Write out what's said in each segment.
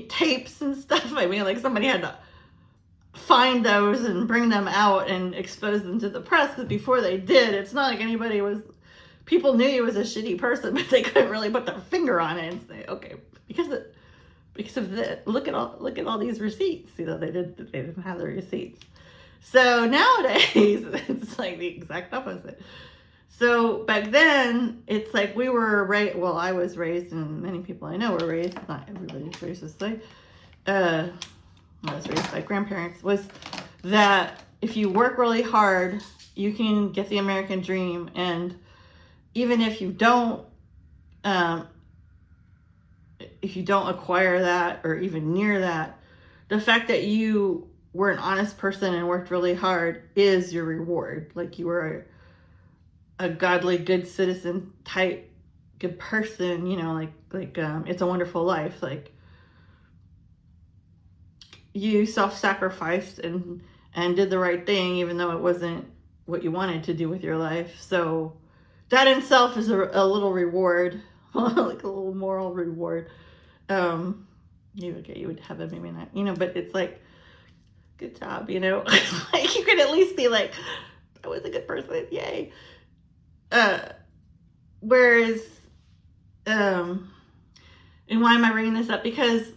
tapes and stuff. I mean, like somebody had to find those and bring them out and expose them to the press. But before they did, it's not like anybody was. People knew he was a shitty person, but they couldn't really put their finger on it and say, okay, because of this. Look at all these receipts. You know, they didn't have the receipts. So nowadays, it's like the exact opposite. So back then, it's like we were raised, well, I was raised, and many people I know were raised, not everybody's raised this way, I was raised by grandparents, was that if you work really hard, you can get the American dream. And even if you don't acquire that or even near that, the fact that you were an honest person and worked really hard is your reward. Like you were a godly, good citizen type, good person, you know, like It's a Wonderful Life. Like you self-sacrificed and did the right thing, even though it wasn't what you wanted to do with your life. So that in itself is a little reward, like a little moral reward. You would have it, maybe not, you know, but it's like, good job, you know. Like you could at least be like, I was a good person, yay. Whereas, and why am I bringing this up? Because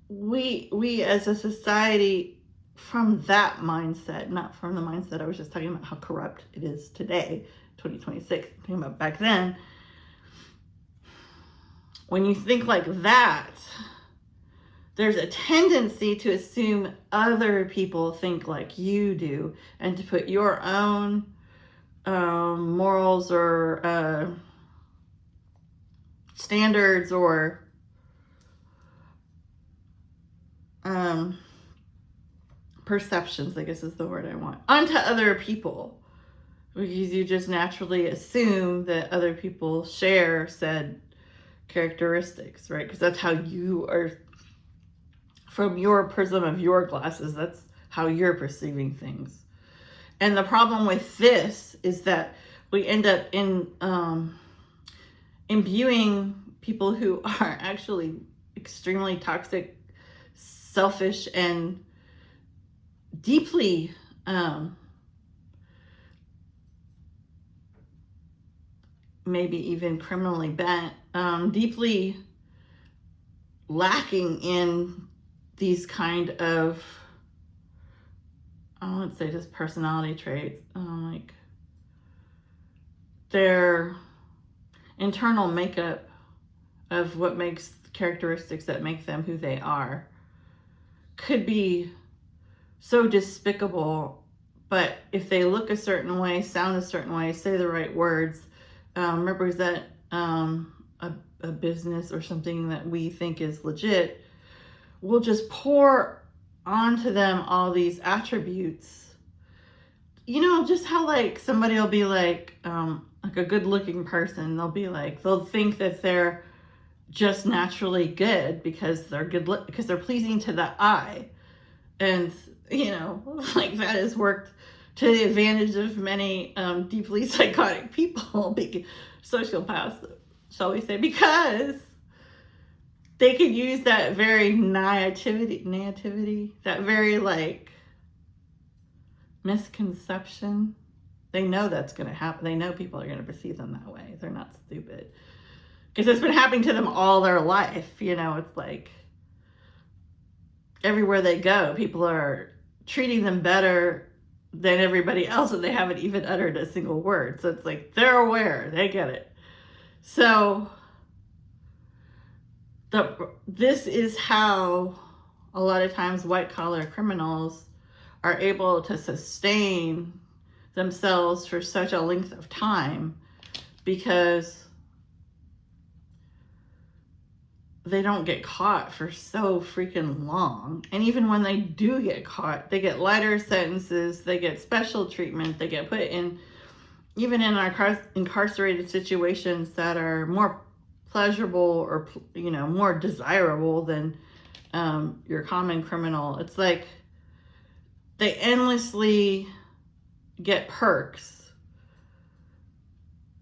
we as a society, from that mindset, not from the mindset I was just talking about how corrupt it is today, 2026, I'm talking about back then. When you think like that, there's a tendency to assume other people think like you do and to put your own morals or standards or perceptions, I guess is the word I want, onto other people, because you just naturally assume that other people share said characteristics, right? Because that's how you are, from your prism of your glasses, that's how you're perceiving things. And the problem with this is that we end up imbuing people who are actually extremely toxic, selfish, and deeply maybe even criminally bent, deeply lacking in these kind of, I wouldn't say just personality traits, like their internal makeup of what makes characteristics that make them who they are could be so despicable. But if they look a certain way, sound a certain way, say the right words, represent a business or something that we think is legit, we'll just pour onto them all these attributes. You know, just how like somebody will be like a good looking person, they'll think that they're just naturally good because they're because they're pleasing to the eye. And, you know, like that has worked to the advantage of many deeply psychotic people, sociopaths, shall we say, because they could use that very naivety, that very like misconception. They know that's going to happen. They know people are going to perceive them that way. They're not stupid. Because it's been happening to them all their life. You know, it's like everywhere they go, people are treating them better than everybody else, and they haven't even uttered a single word. So it's like they're aware, they get it. So this is how a lot of times white collar criminals are able to sustain themselves for such a length of time, because they don't get caught for so freaking long. And even when they do get caught, they get lighter sentences, they get special treatment, they get put in, even in our incarcerated situations that are more pleasurable or, you know, more desirable than your common criminal. It's like they endlessly get perks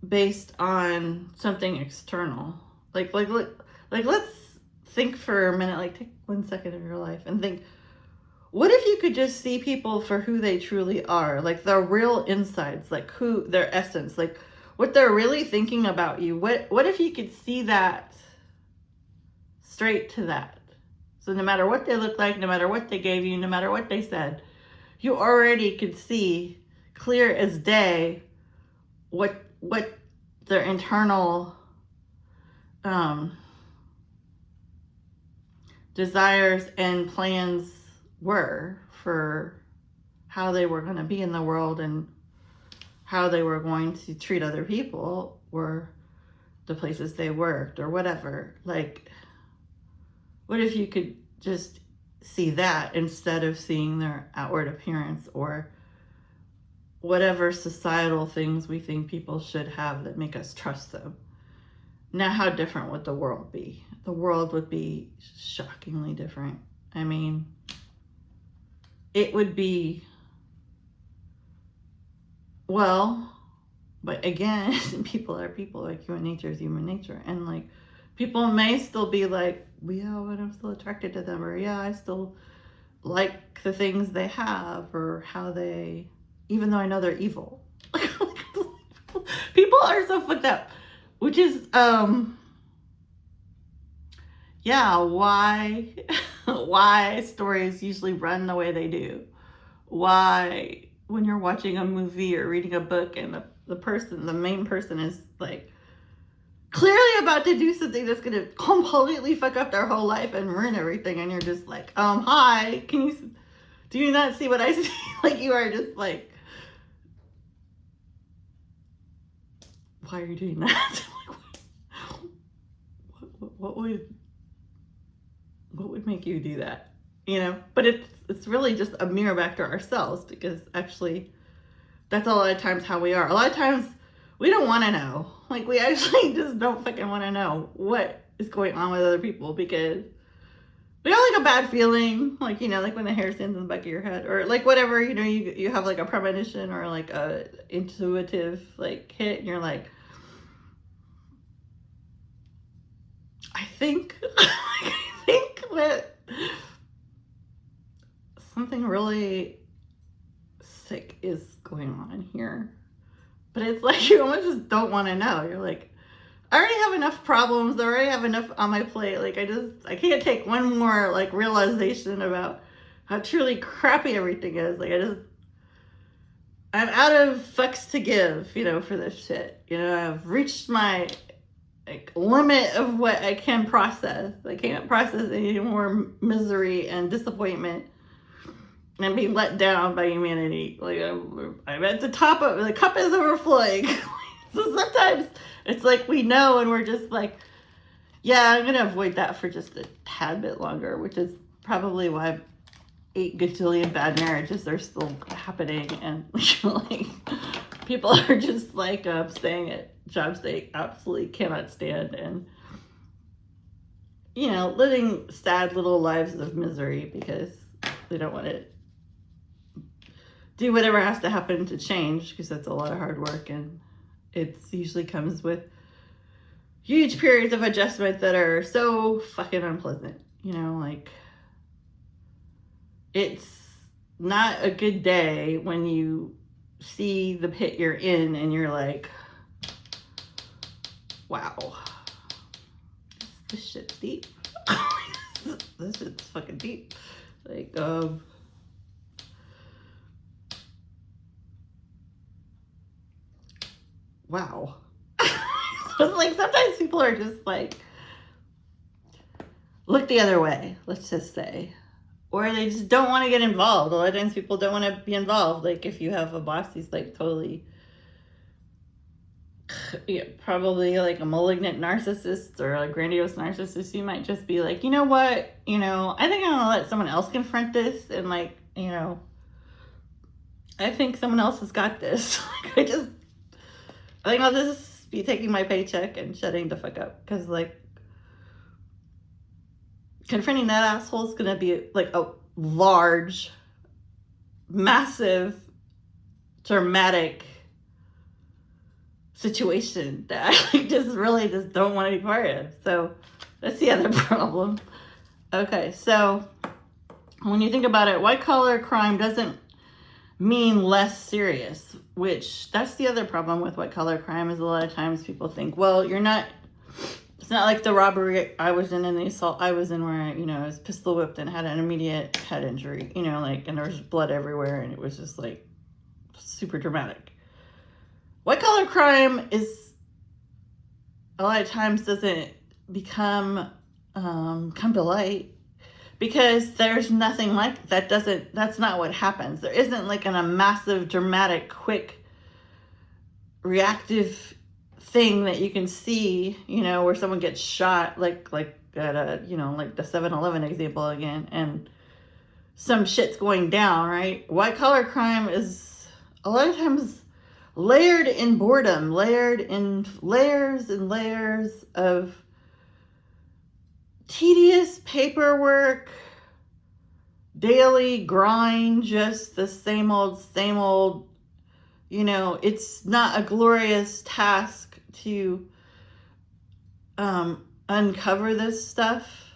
based on something external. Like let's think for a minute, like take 1 second of your life and think, what if you could just see people for who they truly are? Like their real insides, like who, their essence, like what they're really thinking about you. What if you could see that straight to that? So no matter what they look like, no matter what they gave you, no matter what they said, you already could see clear as day what their internal desires and plans were for how they were going to be in the world and how they were going to treat other people, or the places they worked or whatever. Like, what if you could just see that instead of seeing their outward appearance or whatever societal things we think people should have that make us trust them? Now, how different would the world be? The world would be shockingly different. I mean, it would be, well, but again, people are people, like human nature is human nature. And like, people may still be like, well, yeah, but I'm still attracted to them, or yeah, I still like the things they have, or how they, even though I know they're evil. People are so fucked up, which is, yeah, why stories usually run the way they do. Why, when you're watching a movie or reading a book and the main person is like clearly about to do something that's going to completely fuck up their whole life and ruin everything, and you're just like, hi, do you not see what I see? Like, you are just like, why are you doing that? What would make you do that? You know, but it's really just a mirror back to ourselves, because actually that's a lot of times how we are. A lot of times we don't want to know. Like, we actually just don't fucking want to know what is going on with other people, because we got like a bad feeling, like, you know, like when the hair stands in the back of your head, or like whatever, you know, you have like a premonition or like a intuitive like hit, and you're like, I think that something really sick is going on here. But it's like, you almost just don't want to know. You're like, I already have enough problems. I already have enough on my plate. Like, I can't take one more like realization about how truly crappy everything is. Like, I'm out of fucks to give, you know, for this shit. You know, I've reached my like limit of what I can process. I can't process any more misery and disappointment and being let down by humanity. Like, I'm at the top of the cup is overflowing. So sometimes it's like we know, and we're just like, yeah, I'm gonna avoid that for just a tad bit longer, which is probably why 8 gajillion bad marriages are still happening, and like people are just like staying at jobs they absolutely cannot stand, and you know, living sad little lives of misery because they don't want to do whatever has to happen to change, because that's a lot of hard work, and it usually comes with huge periods of adjustment that are so fucking unpleasant. You know, like, it's not a good day when you see the pit you're in and you're like, wow, this shit's deep. This shit's fucking deep. Like, wow. So it's like, sometimes people are just like, look the other way, let's just say. Or they just don't want to get involved. A lot of times people don't want to be involved. Like, if you have a boss who's like totally, yeah, probably like a malignant narcissist or a grandiose narcissist, you might just be like, you know what? You know, I think I'm going to let someone else confront this. And like, you know, I think someone else has got this. I think I'll just be taking my paycheck and shutting the fuck up. Because like, confronting that asshole is going to be like a large, massive, dramatic situation that I just really just don't want to be part of. So That's the other problem. Okay, so when you think about it, white collar crime doesn't mean less serious, which that's the other problem with white collar crime is a lot of times people think, well, it's not like the robbery I was in and the assault I was in where I was pistol whipped and had an immediate head injury, and there was blood everywhere and it was just like super dramatic. White collar crime is a lot of times doesn't come to light because there's nothing like that. That's not what happens. There isn't like a massive, dramatic, quick, reactive thing that you can see, where someone gets shot, like at a, like the 7-Eleven example again, and some shit's going down, right? White collar crime is a lot of times layered in boredom, layered in layers and layers of tedious paperwork, daily grind, just the same old, it's not a glorious task to uncover this stuff.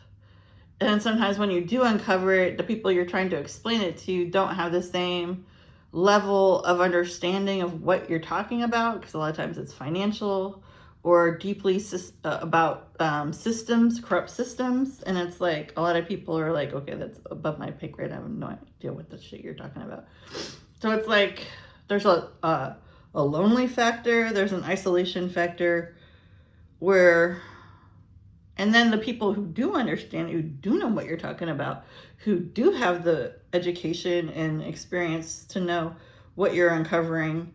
And sometimes when you do uncover it, the people you're trying to explain it to don't have the same level of understanding of what you're talking about, because a lot of times it's financial or deeply about systems, corrupt systems. And it's like a lot of people are like, okay, that's above my pay grade. I have no idea what the shit you're talking about. So it's like there's a lonely factor, there's an isolation factor and then the people who do understand, who do know what you're talking about, who do have the education and experience to know what you're uncovering,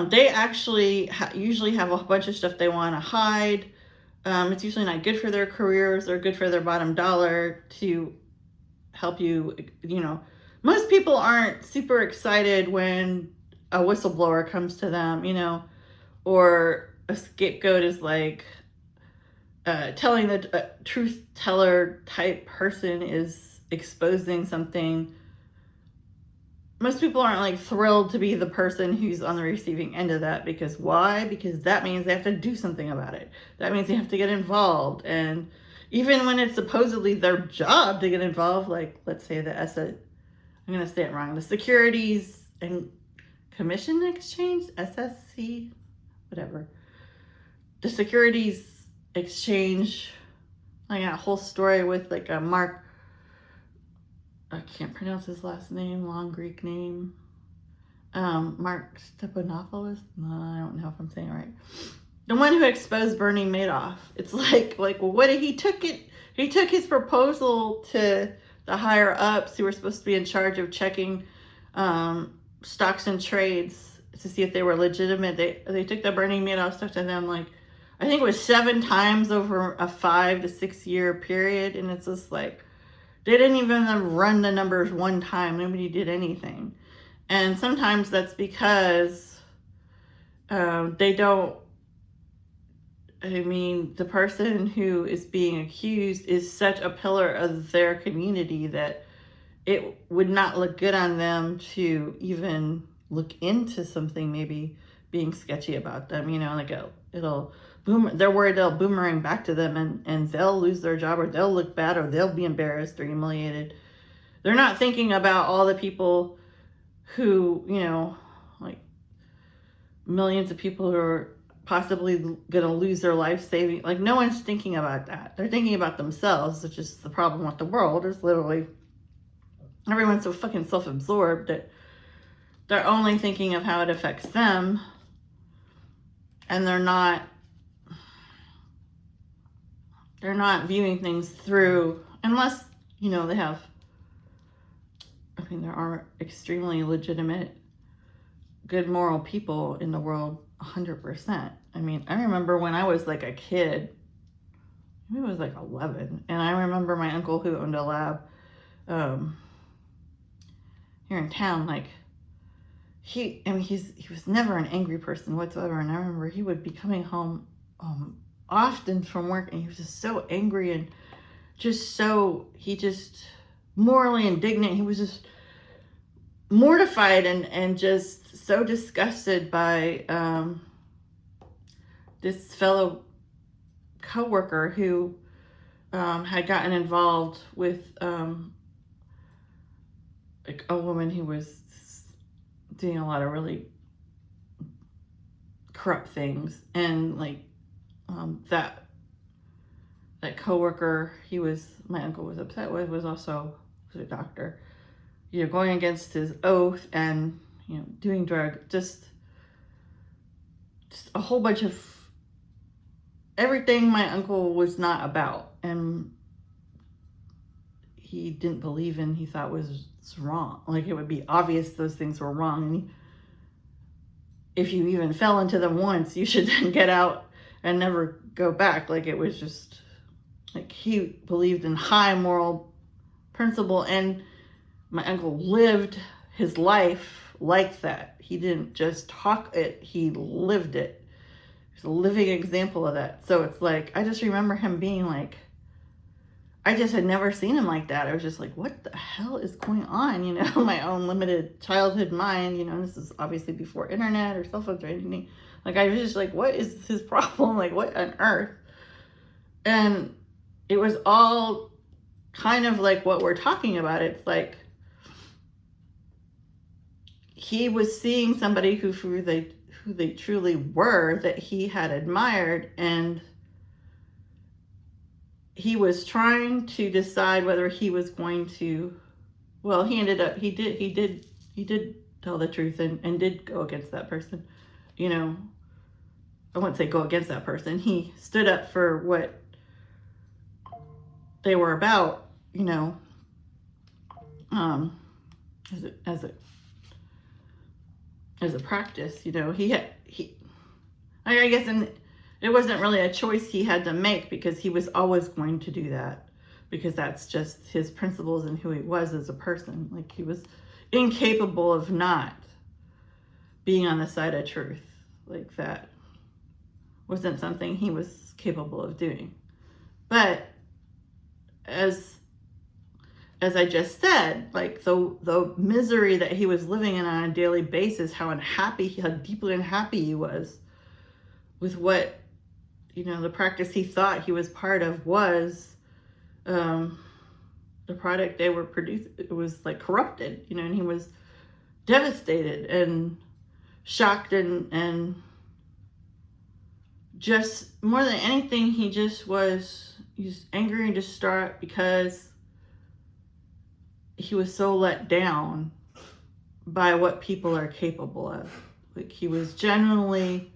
they actually usually have a bunch of stuff they want to hide. It's usually not good for their careers or good for their bottom dollar to help you, Most people aren't super excited when a whistleblower comes to them, or a scapegoat is like telling the truth teller type person is exposing something. Most people aren't like thrilled to be the person who's on the receiving end of that, because why? Because that means they have to do something about it. That means they have to get involved. And even when it's supposedly their job to get involved, like let's say I'm going to say it wrong, the Securities and Commission Exchange, SSC, whatever. The Securities Exchange, I got a whole story with like a Mark, I can't pronounce his last name, long Greek name. Mark Stephanopoulos? No, I don't know if I'm saying it right. The one who exposed Bernie Madoff. It's like, well, what did he took his proposal to the higher ups who were supposed to be in charge of checking stocks and trades to see if they were legitimate. They took the Bernie Madoff stuff to them, like, I think it was 7 times over a 5 to 6 year period. And it's just like, they didn't even run the numbers one time. Nobody did anything. And sometimes that's because they don't, the person who is being accused is such a pillar of their community that it would not look good on them to even look into something maybe being sketchy about them, like it'll boom. They're worried they'll boomerang back to them and they'll lose their job, or they'll look bad, or they'll be embarrassed or humiliated. They're not thinking about all the people who, like millions of people who are possibly going to lose their life saving. Like, no one's thinking about that. They're thinking about themselves, which is the problem with the world. Is literally everyone's so fucking self-absorbed that they're only thinking of how it affects them, and they're not viewing things through, unless they have, there are extremely legitimate, good moral people in the world, 100%. I remember when I was like a kid, maybe I was like 11, and I remember my uncle who owned a lab here in town, like he was never an angry person whatsoever. And I remember he would be coming home often from work, and he was just so angry and just morally indignant. He was just mortified and just so disgusted by this fellow coworker who had gotten involved with like a woman who was doing a lot of really corrupt things, and like that coworker my uncle was upset with was also a doctor, going against his oath and doing just a whole bunch of everything my uncle was not about, and he didn't believe in, he thought was wrong. Like, it would be obvious those things were wrong, and if you even fell into them once, you should then get out and never go back. Like, it was just like he believed in high moral principle, and my uncle lived his life like that. He didn't just talk it, he lived it. He's a living example of that. So it's like, I just remember him being like, I just had never seen him like that. I was just like, what the hell is going on? My own limited childhood mind, and this is obviously before internet or cell phones or anything. Like, I was just like, what is his problem? Like, what on earth? And it was all kind of like what we're talking about. It's like, he was seeing somebody who they truly were, that he had admired, and he was trying to decide whether he was going to, well, he did tell the truth and did go against that person. I wouldn't say go against that person. He stood up for what they were about, as a practice. I guess, and it wasn't really a choice he had to make, because he was always going to do that, because that's just his principles and who he was as a person. Like, he was incapable of not being on the side of truth. Like, that wasn't something he was capable of doing. But as I just said, like, the misery that he was living in on a daily basis, how deeply unhappy he was with what, the practice he thought he was part of was, the product they were producing. It was like corrupted, and he was devastated and shocked, and just more than anything, he's angry and distraught because he was so let down by what people are capable of. Like, he was genuinely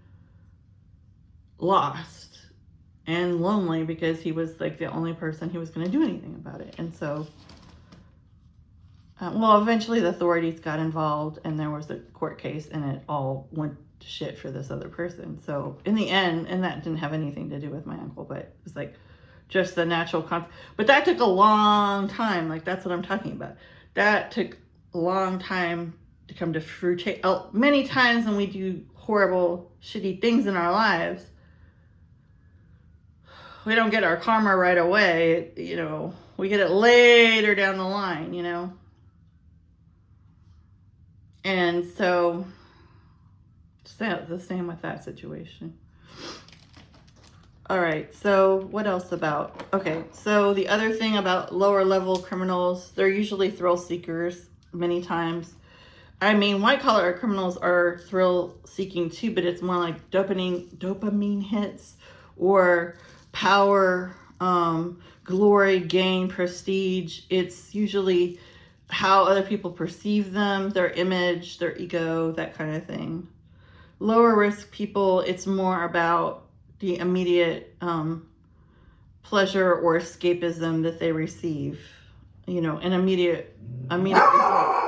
lost and lonely because he was like the only person who was going to do anything about it. And so, eventually the authorities got involved, and there was a court case, and it all went to shit for this other person. So in the end, and that didn't have anything to do with my uncle, but it was like just the natural but that took a long time. Like, that's what I'm talking about. That took a long time to come to fruition. Many times when we do horrible, shitty things in our lives, we don't get our karma right away. We get it later down the line, And so, the same with that situation. All right, so what else about? Okay, so the other thing about lower level criminals, they're usually thrill seekers many times. I mean, white collar criminals are thrill seeking too, but it's more like dopamine hits, or power, glory, gain, prestige. It's usually how other people perceive them, their image, their ego, that kind of thing. Lower risk people, it's more about the immediate pleasure or escapism that they receive, an immediate result.